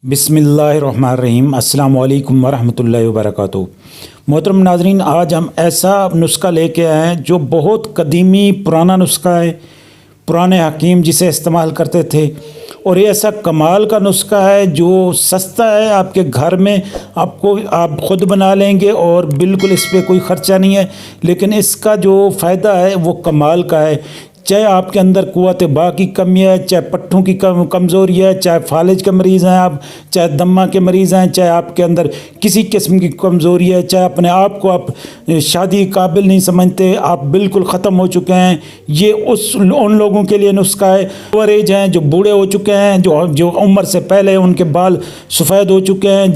بسم اللہ الرحمن الرحیم۔ السلام علیکم ورحمۃ اللہ وبرکاتہ۔ محترم ناظرین، آج ہم ایسا نسخہ لے کے آئے ہیں جو بہت قدیمی پرانا نسخہ ہے، پرانے حکیم جسے استعمال کرتے تھے، اور یہ ایسا کمال کا نسخہ ہے جو سستا ہے، آپ کے گھر میں آپ خود بنا لیں گے اور بالکل اس پہ کوئی خرچہ نہیں ہے، لیکن اس کا جو فائدہ ہے وہ کمال کا ہے۔ چاہے آپ کے اندر قوت باہ کی کمی ہے، چاہے پٹھوں کی کمزوری ہے، چاہے فالج کے مریض ہیں آپ، چاہے دمہ کے مریض ہیں، چاہے آپ کے اندر کسی قسم کی کمزوری ہے، چاہے اپنے آپ کو آپ شادی قابل نہیں سمجھتے، آپ بالکل ختم ہو چکے ہیں، یہ ان لوگوں کے لیے نسخہ ہے۔ اوور ایج ہیں، جو بوڑھے ہو چکے ہیں، جو عمر سے پہلے ان کے بال سفید ہو چکے ہیں،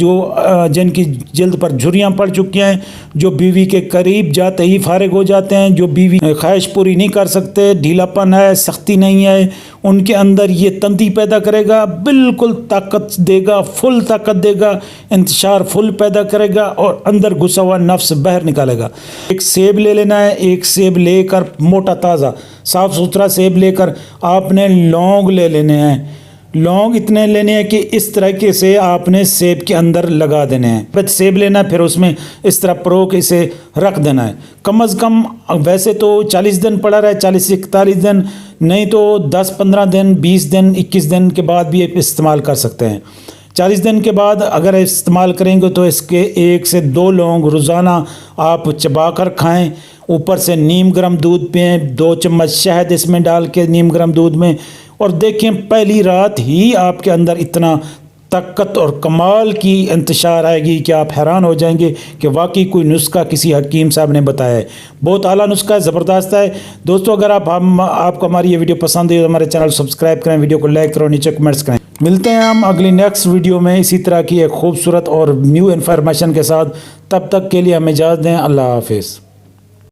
جن کی جلد پر جھریاں پڑ چکی ہیں، جو بیوی کے قریب جاتے ہی فارغ ہو جاتے ہیں، جو بیوی خواہش پوری نہیں کر سکتے، ڈھیلا پن ہے، سختی نہیں ہے، ان کے اندر یہ تندی پیدا کرے گا، بالکل طاقت دے گا، فل طاقت دے گا، انتشار فل پیدا کرے گا اور اندر گھسا ہوا نفس باہر نکالے گا۔ ایک سیب لے لینا ہے، ایک سیب لے کر موٹا تازہ صاف ستھرا سیب لے کر آپ نے لونگ لے لینے ہیں۔ لونگ اتنے لینے ہیں کہ اس طریقے سے آپ نے سیب کے اندر لگا دینے ہیں۔ پھر سیب لینا ہے، پھر اس میں اس طرح پروک اسے رکھ دینا ہے۔ کم از کم ویسے تو 40 دن پڑا رہے، 40 سے 41 دن، نہیں تو 10-15 دن، 20 دن، 21 دن کے بعد بھی استعمال کر سکتے ہیں۔ 40 دن کے بعد اگر استعمال کریں گے تو اس کے 1 سے 2 لونگ روزانہ آپ چبا کر کھائیں، اوپر سے نیم گرم دودھ پئیں، 2 چمچ شہد اس میں ڈال کے نیم گرم دودھ میں، اور دیکھیں پہلی رات ہی آپ کے اندر اتنا طاقت اور کمال کی انتشار آئے گی کہ آپ حیران ہو جائیں گے کہ واقعی کوئی نسخہ کسی حکیم صاحب نے بتایا ہے۔ بہت اعلیٰ نسخہ ہے، زبردست ہے۔ دوستو، اگر آپ کو ہماری یہ ویڈیو پسند ہے تو ہمارے چینل سبسکرائب کریں، ویڈیو کو لائک کرو، نیچے کمنٹس کریں۔ ملتے ہیں ہم اگلی نیکسٹ ویڈیو میں اسی طرح کی ایک خوبصورت اور نیو انفارمیشن کے ساتھ۔ تب تک کے لیے ہمیں اجازت دیں۔ اللہ حافظ۔